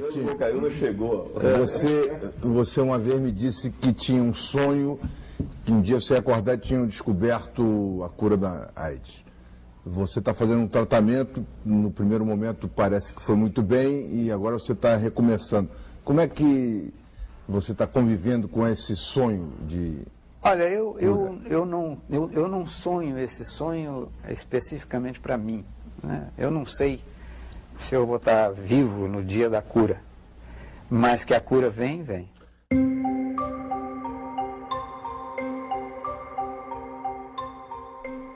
Betinho, caiu, não chegou. Você uma vez me disse que tinha um sonho, que um dia você ia acordar e tinham descoberto a cura da AIDS. Você está fazendo um tratamento, no primeiro momento parece que foi muito bem e agora você está recomeçando. Como é que você está convivendo com esse sonho de... Olha, eu não sonho esse sonho especificamente para mim, né? Eu não sei se eu vou estar vivo no dia da cura, mas que a cura vem, vem.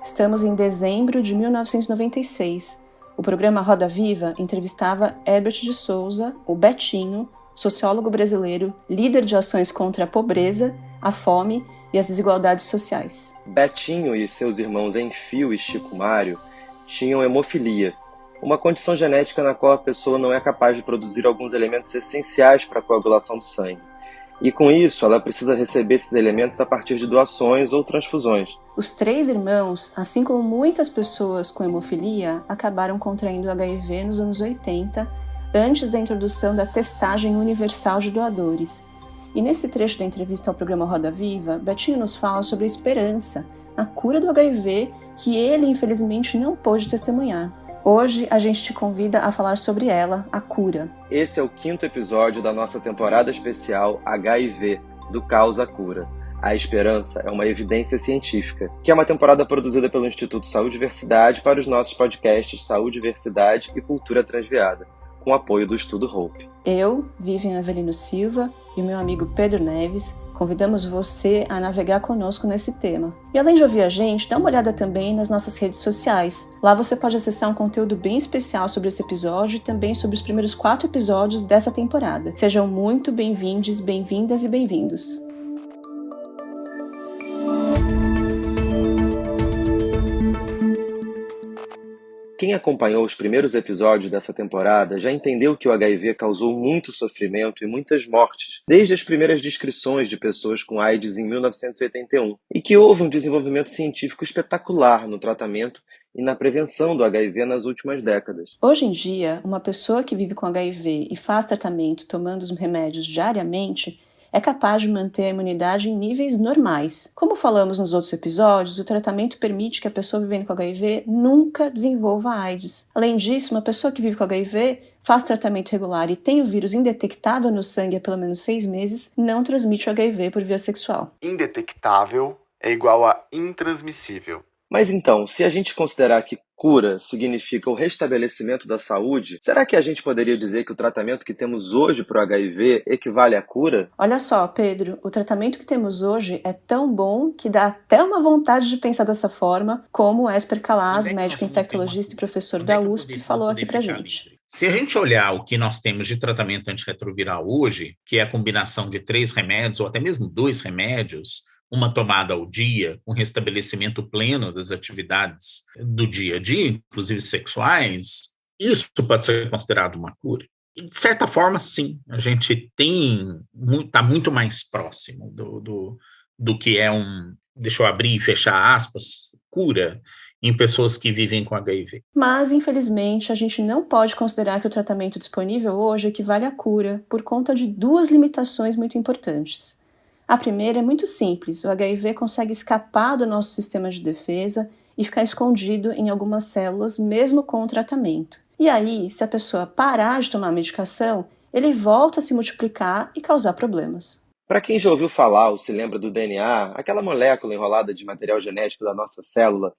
Estamos em dezembro de 1996. O programa Roda Viva entrevistava Herbert de Souza, o Betinho, sociólogo brasileiro, líder de ações contra a pobreza, a fome e as desigualdades sociais. Betinho e seus irmãos Enfio e Chico Mário tinham hemofilia, uma condição genética na qual a pessoa não é capaz de produzir alguns elementos essenciais para a coagulação do sangue. E com isso, ela precisa receber esses elementos a partir de doações ou transfusões. Os três irmãos, assim como muitas pessoas com hemofilia, acabaram contraindo HIV nos anos 80, antes da introdução da testagem universal de doadores. E nesse trecho da entrevista ao programa Roda Viva, Betinho nos fala sobre a esperança, a cura do HIV, que ele infelizmente não pôde testemunhar. Hoje a gente te convida a falar sobre ela, a cura. Esse é o 5º episódio da nossa temporada especial HIV, do Caos à Cura. A esperança é uma evidência científica, que é uma temporada produzida pelo Instituto Saúde e Diversidade para os nossos podcasts Saúde, Diversidade e Cultura Transviada, com apoio do Estudo Hope. Eu, Vivian Avelino Silva, e o meu amigo Pedro Neves convidamos você a navegar conosco nesse tema. E além de ouvir a gente, dá uma olhada também nas nossas redes sociais. Lá você pode acessar um conteúdo bem especial sobre esse episódio e também sobre os primeiros 4 episódios dessa temporada. Sejam muito bem-vindos, bem-vindas e bem-vindos. Quem acompanhou os primeiros episódios dessa temporada já entendeu que o HIV causou muito sofrimento e muitas mortes, desde as primeiras descrições de pessoas com AIDS em 1981, e que houve um desenvolvimento científico espetacular no tratamento e na prevenção do HIV nas últimas décadas. Hoje em dia, uma pessoa que vive com HIV e faz tratamento tomando os remédios diariamente é capaz de manter a imunidade em níveis normais. Como falamos nos outros episódios, o tratamento permite que a pessoa vivendo com HIV nunca desenvolva AIDS. Além disso, uma pessoa que vive com HIV, faz tratamento regular e tem o vírus indetectável no sangue há pelo menos 6 meses, não transmite o HIV por via sexual. Indetectável é igual a intransmissível. Mas então, se a gente considerar que cura significa o restabelecimento da saúde, será que a gente poderia dizer que o tratamento que temos hoje para o HIV equivale à cura? Olha só, Pedro, o tratamento que temos hoje é tão bom que dá até uma vontade de pensar dessa forma, como o Esper Calaz, médico infectologista e professor da USP, falou aqui pra gente. Se a gente olhar o que nós temos de tratamento antirretroviral hoje, que é a combinação de 3 remédios, ou até mesmo 2 remédios, uma tomada ao dia, um restabelecimento pleno das atividades do dia a dia, inclusive sexuais, isso pode ser considerado uma cura. E, de certa forma, sim, a gente está muito mais próximo do que é deixa eu abrir e fechar aspas, cura em pessoas que vivem com HIV. Mas, infelizmente, a gente não pode considerar que o tratamento disponível hoje equivale à cura por conta de 2 limitações muito importantes. A primeira é muito simples, o HIV consegue escapar do nosso sistema de defesa e ficar escondido em algumas células mesmo com o tratamento. E aí, se a pessoa parar de tomar a medicação, ele volta a se multiplicar e causar problemas. Para quem já ouviu falar ou se lembra do DNA, aquela molécula enrolada de material genético da nossa célula,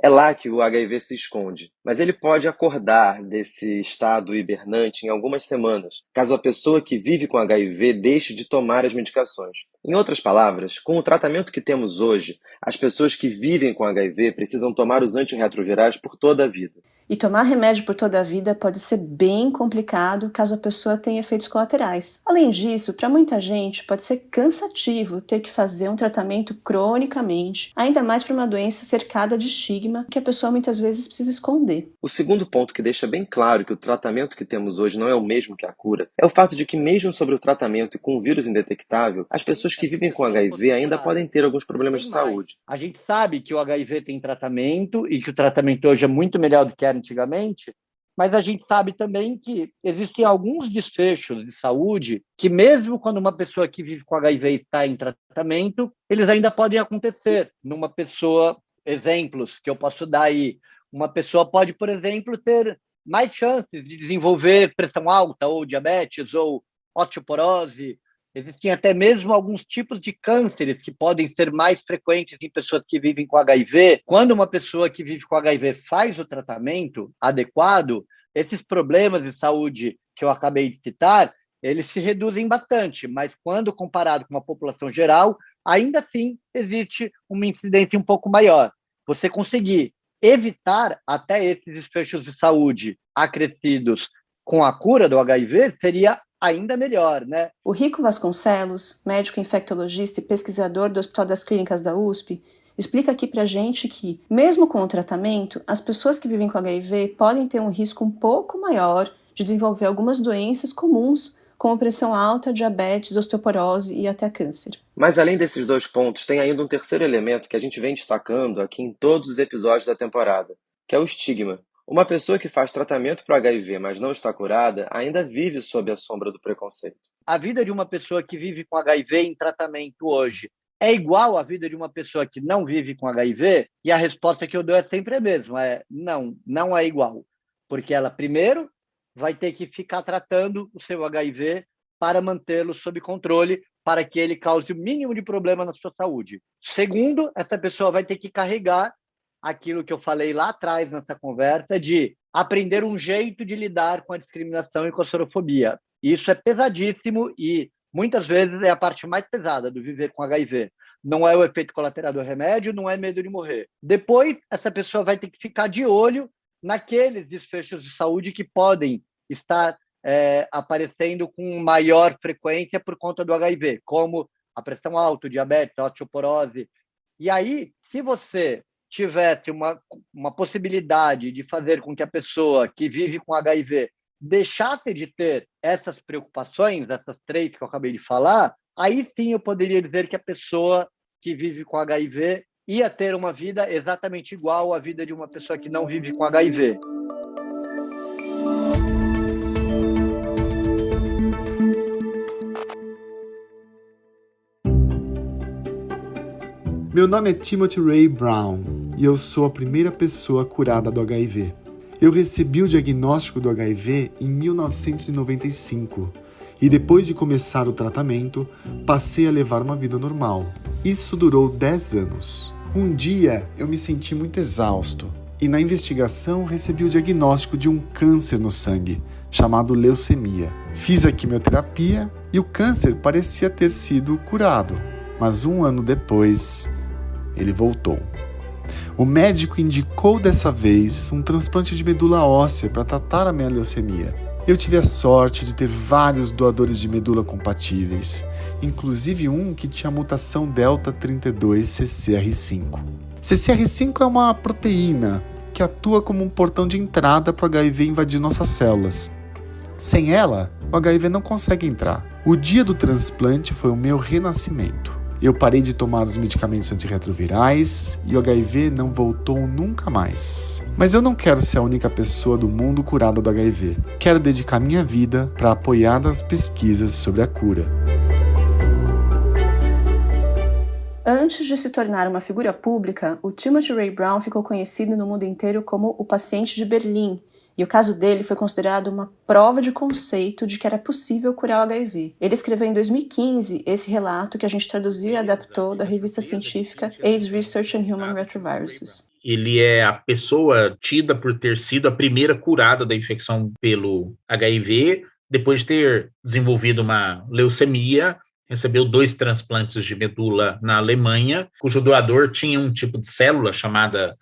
é lá que o HIV se esconde, mas ele pode acordar desse estado hibernante em algumas semanas, caso a pessoa que vive com HIV deixe de tomar as medicações. Em outras palavras, com o tratamento que temos hoje, as pessoas que vivem com HIV precisam tomar os antirretrovirais por toda a vida. E tomar remédio por toda a vida pode ser bem complicado caso a pessoa tenha efeitos colaterais. Além disso, para muita gente pode ser cansativo ter que fazer um tratamento cronicamente, ainda mais para uma doença cercada de estigma que a pessoa muitas vezes precisa esconder. O segundo ponto que deixa bem claro que o tratamento que temos hoje não é o mesmo que a cura é o fato de que mesmo sobre o tratamento e com o vírus indetectável, as pessoas que vivem com HIV ainda podem ter alguns problemas de saúde. A gente sabe que o HIV tem tratamento e que o tratamento hoje é muito melhor do que era antigamente, mas a gente sabe também que existem alguns desfechos de saúde que, mesmo quando uma pessoa que vive com HIV está em tratamento, eles ainda podem acontecer numa pessoa. Exemplos que eu posso dar aí: uma pessoa pode, por exemplo, ter mais chances de desenvolver pressão alta, ou diabetes, ou osteoporose. Existem até mesmo alguns tipos de cânceres que podem ser mais frequentes em pessoas que vivem com HIV. Quando uma pessoa que vive com HIV faz o tratamento adequado, esses problemas de saúde que eu acabei de citar, eles se reduzem bastante, mas quando comparado com a população geral, ainda assim existe uma incidência um pouco maior. Você conseguir evitar até esses desfechos de saúde acrescidos com a cura do HIV seria ainda melhor, né? O Rico Vasconcelos, médico infectologista e pesquisador do Hospital das Clínicas da USP, explica aqui pra gente que, mesmo com o tratamento, as pessoas que vivem com HIV podem ter um risco um pouco maior de desenvolver algumas doenças comuns, como pressão alta, diabetes, osteoporose e até câncer. Mas além desses dois pontos, tem ainda um terceiro elemento que a gente vem destacando aqui em todos os episódios da temporada, que é o estigma. Uma pessoa que faz tratamento para o HIV, mas não está curada, ainda vive sob a sombra do preconceito. A vida de uma pessoa que vive com HIV em tratamento hoje é igual à vida de uma pessoa que não vive com HIV? E a resposta que eu dou é sempre a mesma, não, não é igual. Porque ela, primeiro, vai ter que ficar tratando o seu HIV para mantê-lo sob controle, para que ele cause o mínimo de problema na sua saúde. Segundo, essa pessoa vai ter que carregar aquilo que eu falei lá atrás nessa conversa, de aprender um jeito de lidar com a discriminação e com a sorofobia. Isso é pesadíssimo e muitas vezes é a parte mais pesada do viver com HIV. Não é o efeito colateral do remédio, não é medo de morrer. Depois, essa pessoa vai ter que ficar de olho naqueles desfechos de saúde que podem estar aparecendo com maior frequência por conta do HIV, como a pressão alta, o diabetes, a osteoporose. E aí, se você tivesse uma possibilidade de fazer com que a pessoa que vive com HIV deixasse de ter essas preocupações, essas três que eu acabei de falar, aí sim eu poderia dizer que a pessoa que vive com HIV ia ter uma vida exatamente igual à vida de uma pessoa que não vive com HIV. Meu nome é Timothy Ray Brown e eu sou a primeira pessoa curada do HIV. Eu recebi o diagnóstico do HIV em 1995 e depois de começar o tratamento, passei a levar uma vida normal. Isso durou 10 anos. Um dia eu me senti muito exausto e na investigação recebi o diagnóstico de um câncer no sangue, chamado leucemia. Fiz a quimioterapia e o câncer parecia ter sido curado, mas um ano depois ele voltou. O médico indicou dessa vez um transplante de medula óssea para tratar a minha leucemia. Eu tive a sorte de ter vários doadores de medula compatíveis, inclusive um que tinha a mutação delta 32 CCR5. CCR5 é uma proteína que atua como um portão de entrada para o HIV invadir nossas células. Sem ela, o HIV não consegue entrar. O dia do transplante foi o meu renascimento. Eu parei de tomar os medicamentos antirretrovirais e o HIV não voltou nunca mais. Mas eu não quero ser a única pessoa do mundo curada do HIV. Quero dedicar minha vida para apoiar as pesquisas sobre a cura. Antes de se tornar uma figura pública, o Timothy Ray Brown ficou conhecido no mundo inteiro como o paciente de Berlim, e o caso dele foi considerado uma prova de conceito de que era possível curar o HIV. Ele escreveu em 2015 esse relato que a gente traduziu e adaptou da revista científica AIDS Research on Human Retroviruses. Ele é a pessoa tida por ter sido a primeira curada da infecção pelo HIV, depois de ter desenvolvido uma leucemia. Recebeu 2 transplantes de medula na Alemanha, cujo doador tinha um tipo de célula chamada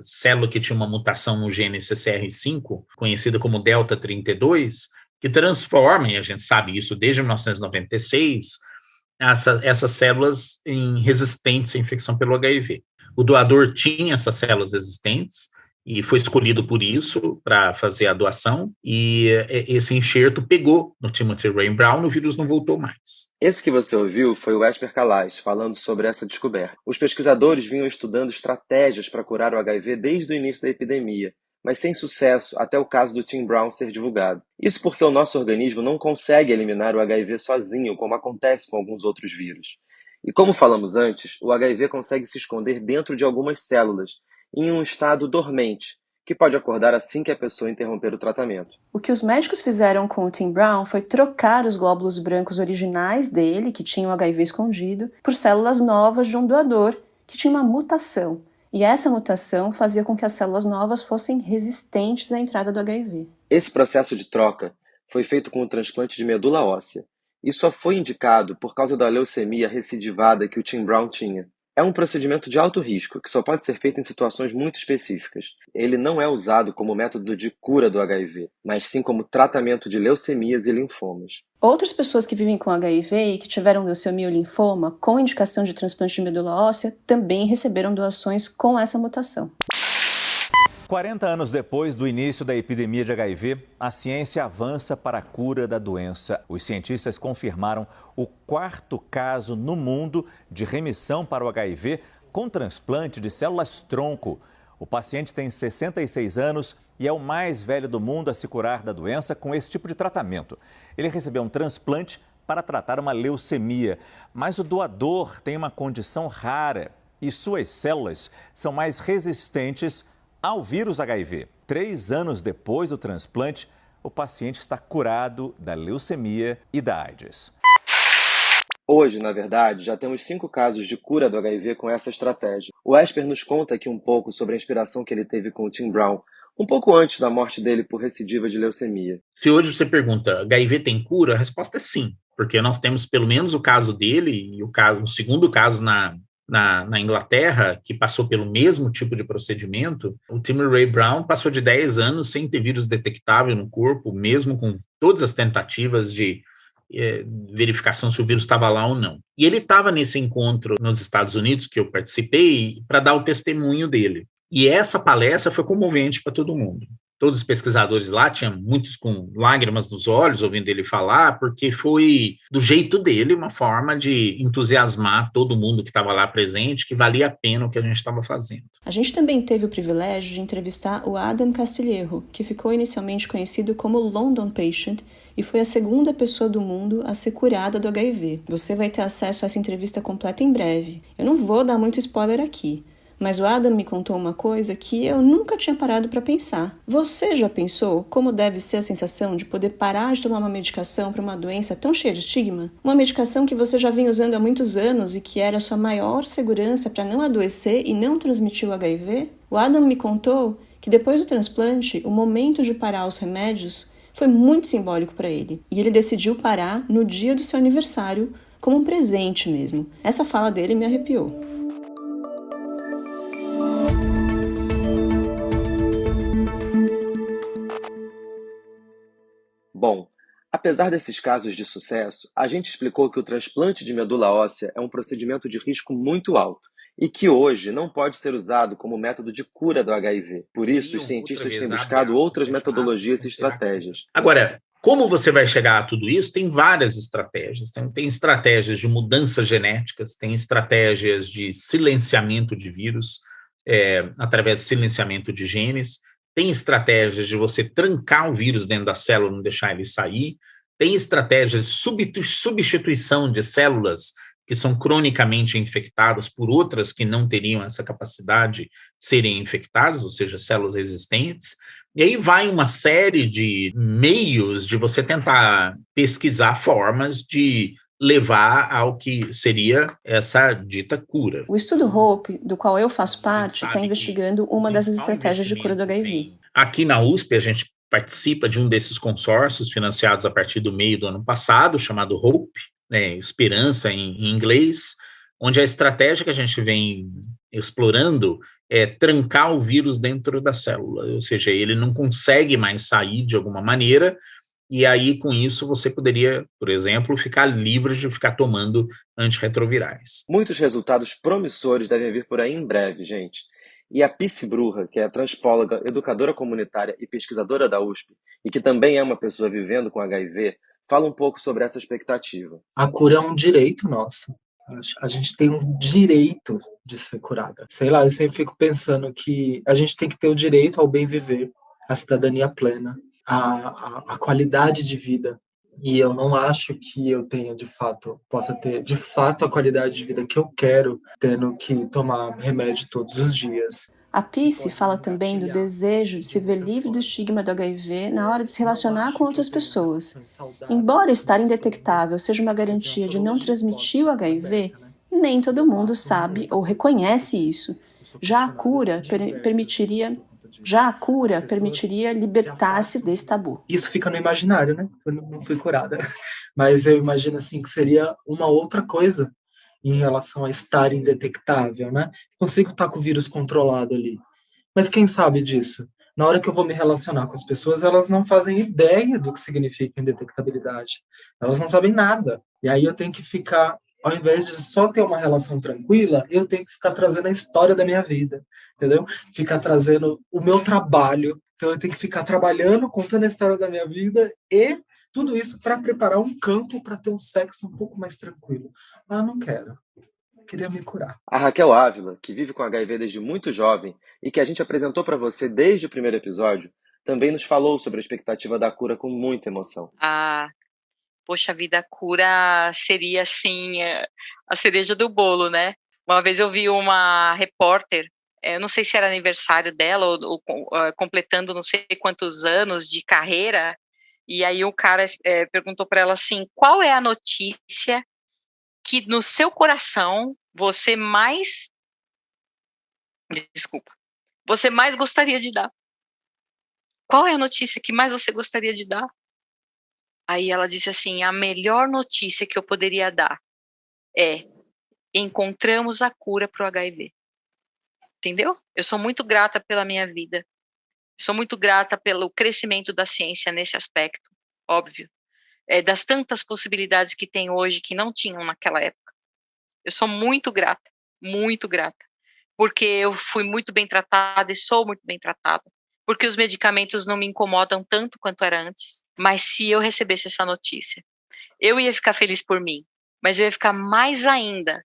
célula que tinha uma mutação no gene CCR5, conhecida como delta 32, que transforma, e a gente sabe isso desde 1996, essas células em resistentes à infecção pelo HIV. O doador tinha essas células resistentes e foi escolhido por isso para fazer a doação, e esse enxerto pegou no Timothy Ray Brown, o vírus não voltou mais. Esse que você ouviu foi o Esper Calais falando sobre essa descoberta. Os pesquisadores vinham estudando estratégias para curar o HIV desde o início da epidemia, mas sem sucesso até o caso do Tim Brown ser divulgado. Isso porque o nosso organismo não consegue eliminar o HIV sozinho, como acontece com alguns outros vírus. E como falamos antes, o HIV consegue se esconder dentro de algumas células, em um estado dormente, que pode acordar assim que a pessoa interromper o tratamento. O que os médicos fizeram com o Tim Brown foi trocar os glóbulos brancos originais dele, que tinham HIV escondido, por células novas de um doador, que tinha uma mutação. E essa mutação fazia com que as células novas fossem resistentes à entrada do HIV. Esse processo de troca foi feito com o transplante de medula óssea. E só foi indicado por causa da leucemia recidivada que o Tim Brown tinha. É um procedimento de alto risco, que só pode ser feito em situações muito específicas. Ele não é usado como método de cura do HIV, mas sim como tratamento de leucemias e linfomas. Outras pessoas que vivem com HIV e que tiveram leucemia ou linfoma com indicação de transplante de medula óssea também receberam doações com essa mutação. 40 anos depois do início da epidemia de HIV, a ciência avança para a cura da doença. Os cientistas confirmaram o 4º caso no mundo de remissão para o HIV com transplante de células-tronco. O paciente tem 66 anos e é o mais velho do mundo a se curar da doença com esse tipo de tratamento. Ele recebeu um transplante para tratar uma leucemia, mas o doador tem uma condição rara e suas células são mais resistentes ao vírus HIV. 3 anos depois do transplante, o paciente está curado da leucemia e da AIDS. Hoje, na verdade, já temos 5 casos de cura do HIV com essa estratégia. O Esper nos conta aqui um pouco sobre a inspiração que ele teve com o Tim Brown, um pouco antes da morte dele por recidiva de leucemia. Se hoje você pergunta, HIV tem cura? A resposta é sim, porque nós temos pelo menos o caso dele e o segundo caso na Inglaterra, que passou pelo mesmo tipo de procedimento. O Tim Ray Brown passou de 10 anos sem ter vírus detectável no corpo, mesmo com todas as tentativas de verificação se o vírus estava lá ou não. E ele estava nesse encontro nos Estados Unidos, que eu participei, para dar o testemunho dele. E essa palestra foi comovente para todo mundo. Todos os pesquisadores lá, tinham muitos com lágrimas nos olhos ouvindo ele falar, porque foi, do jeito dele, uma forma de entusiasmar todo mundo que estava lá presente, que valia a pena o que a gente estava fazendo. A gente também teve o privilégio de entrevistar o Adam Castilheiro, que ficou inicialmente conhecido como London Patient e foi a 2ª pessoa do mundo a ser curada do HIV. Você vai ter acesso a essa entrevista completa em breve. Eu não vou dar muito spoiler aqui, mas o Adam me contou uma coisa que eu nunca tinha parado para pensar. Você já pensou como deve ser a sensação de poder parar de tomar uma medicação para uma doença tão cheia de estigma? Uma medicação que você já vinha usando há muitos anos e que era a sua maior segurança para não adoecer e não transmitir o HIV? O Adam me contou que depois do transplante, o momento de parar os remédios foi muito simbólico para ele. E ele decidiu parar no dia do seu aniversário, como um presente mesmo. Essa fala dele me arrepiou. Bom, apesar desses casos de sucesso, a gente explicou que o transplante de medula óssea é um procedimento de risco muito alto e que hoje não pode ser usado como método de cura do HIV. Por isso, os cientistas têm buscado outras metodologias e estratégias. Agora, como você vai chegar a tudo isso? Tem várias estratégias. Tem estratégias de mudanças genéticas, tem estratégias de silenciamento de vírus, através de silenciamento de genes, tem estratégias de você trancar o vírus dentro da célula, não deixar ele sair, tem estratégias de substituição de células que são cronicamente infectadas por outras que não teriam essa capacidade de serem infectadas, ou seja, células resistentes. E aí vai uma série de meios de você tentar pesquisar formas de levar ao que seria essa dita cura. O estudo HOPE, do qual eu faço parte, está investigando uma dessas estratégias de cura do HIV. Aqui na USP, a gente participa de um desses consórcios financiados a partir do meio do ano passado, chamado HOPE, Esperança em inglês, onde a estratégia que a gente vem explorando é trancar o vírus dentro da célula, ou seja, ele não consegue mais sair de alguma maneira. E aí, com isso, você poderia, por exemplo, ficar livre de ficar tomando antirretrovirais. Muitos resultados promissores devem vir por aí em breve, gente. E a Pici Bruja, que é transpóloga, educadora comunitária e pesquisadora da USP, e que também é uma pessoa vivendo com HIV, fala um pouco sobre essa expectativa. A cura é um direito nosso. A gente tem um direito de ser curada. Sei lá, eu sempre fico pensando que a gente tem que ter o direito ao bem viver. a cidadania plena, a qualidade de vida. E eu não acho que eu tenha, possa ter, de fato, a qualidade de vida que eu quero, tendo que tomar remédio todos os dias. A Pice fala também do desejo de se ver livre do estigma do HIV na hora de se relacionar com outras pessoas. Embora estar indetectável seja uma garantia de não transmitir o HIV, nem todo mundo sabe ou reconhece isso. Já a cura permitiria libertar-se desse tabu. Isso fica no imaginário, né? Eu não fui curada. Mas eu imagino assim que seria uma outra coisa em relação a estar indetectável, né? Consigo estar com o vírus controlado ali. Mas quem sabe disso? Na hora que eu vou me relacionar com as pessoas, elas não fazem ideia do que significa indetectabilidade. Elas não sabem nada. E aí eu tenho que ficar, ao invés de só ter uma relação tranquila, eu tenho que ficar trazendo a história da minha vida, entendeu? Ficar trazendo o meu trabalho. Então eu tenho que ficar trabalhando, contando a história da minha vida e tudo isso para preparar um campo para ter um sexo um pouco mais tranquilo. Não quero. Eu queria me curar. A Raquel Ávila, que vive com HIV desde muito jovem e que a gente apresentou para você desde o primeiro episódio, também nos falou sobre a expectativa da cura com muita emoção. Poxa vida, a cura seria, assim, a cereja do bolo, né? Uma vez eu vi uma repórter, eu não sei se era aniversário dela ou completando não sei quantos anos de carreira, e aí o cara perguntou para ela assim, qual é a notícia que no seu coração você mais gostaria de dar? Qual é a notícia que mais você gostaria de dar? Aí ela disse assim, a melhor notícia que eu poderia dar é, encontramos a cura para o HIV. Entendeu? Eu sou muito grata pela minha vida. Sou muito grata pelo crescimento da ciência nesse aspecto, óbvio. Das tantas possibilidades que tem hoje que não tinham naquela época. Eu sou muito grata, porque eu fui muito bem tratada e sou muito bem tratada. Porque os medicamentos não me incomodam tanto quanto era antes. Mas se eu recebesse essa notícia, eu ia ficar feliz por mim, mas eu ia ficar mais ainda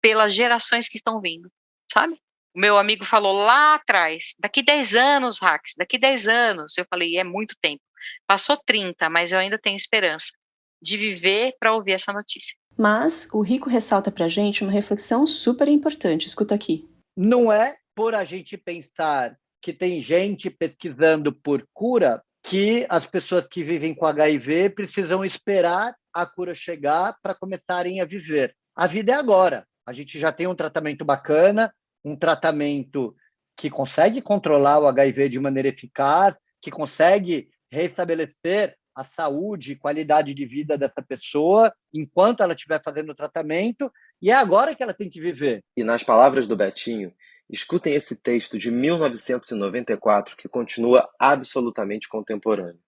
pelas gerações que estão vindo, sabe? O meu amigo falou lá atrás, daqui 10 anos, Rax, daqui 10 anos. Eu falei, é muito tempo. Passou 30, mas eu ainda tenho esperança de viver para ouvir essa notícia. Mas o Rico ressalta pra gente uma reflexão super importante. Escuta aqui. Não é por a gente pensar que tem gente pesquisando por cura que as pessoas que vivem com HIV precisam esperar a cura chegar para começarem a viver. A vida é agora. A gente já tem um tratamento bacana, um tratamento que consegue controlar o HIV de maneira eficaz, que consegue restabelecer a saúde e qualidade de vida dessa pessoa enquanto ela estiver fazendo o tratamento, e é agora que ela tem que viver. E nas palavras do Betinho, escutem esse texto de 1994 que continua absolutamente contemporâneo.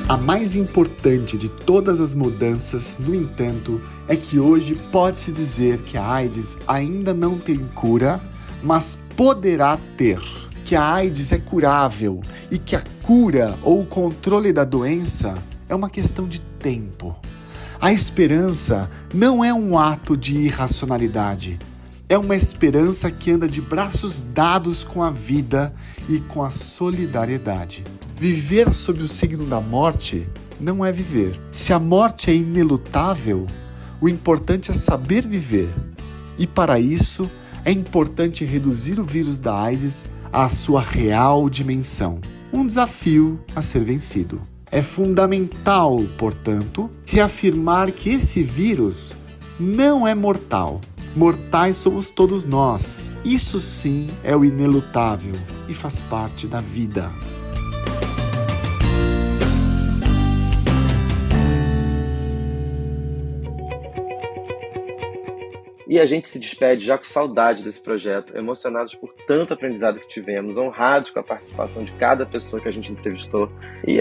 A mais importante de todas as mudanças, no entanto, é que hoje pode-se dizer que a AIDS ainda não tem cura, mas poderá ter. Que a AIDS é curável e que a cura ou o controle da doença é uma questão de tempo. A esperança não é um ato de irracionalidade. É uma esperança que anda de braços dados com a vida e com a solidariedade. Viver sob o signo da morte não é viver. Se a morte é inelutável, o importante é saber viver. E para isso, é importante reduzir o vírus da AIDS à sua real dimensão. Um desafio a ser vencido. É fundamental, portanto, reafirmar que esse vírus não é mortal. Mortais somos todos nós. Isso sim é o inelutável e faz parte da vida. E a gente se despede já com saudade desse projeto, emocionados por tanto aprendizado que tivemos, honrados com a participação de cada pessoa que a gente entrevistou. E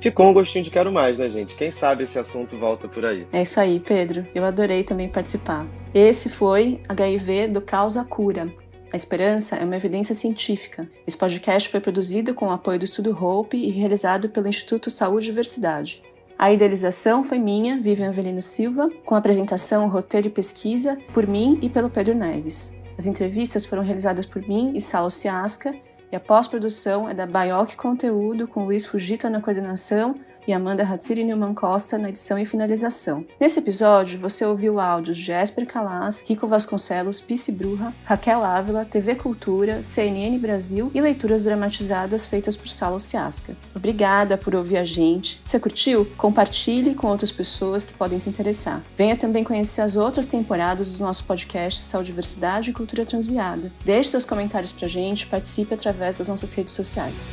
ficou um gostinho de quero mais, né, gente? Quem sabe esse assunto volta por aí. É isso aí, Pedro. Eu adorei também participar. Esse foi HIV do Caos à Cura. A esperança é uma evidência científica. Esse podcast foi produzido com o apoio do Estudo Hope e realizado pelo Instituto Saúde e Diversidade. A idealização foi minha, Vivian Avelino Silva, com apresentação, roteiro e pesquisa por mim e pelo Pedro Neves. As entrevistas foram realizadas por mim e Salo Ciasca E a pós-produção é da Baioc Conteúdo, com Luiz Fujita na coordenação e Amanda Hatsiri Newman Costa na edição e finalização. Nesse episódio, você ouviu áudios de Jesper Calas, Rico Vasconcelos, Pici Bruja, Raquel Ávila, TV Cultura, CNN Brasil e leituras dramatizadas feitas por Salo Ciasca. Obrigada por ouvir a gente. Se curtiu? Compartilhe com outras pessoas que podem se interessar. Venha também conhecer as outras temporadas do nosso podcast Saúde, Diversidade e Cultura Transviada. Deixe seus comentários pra gente, participe através das nossas redes sociais.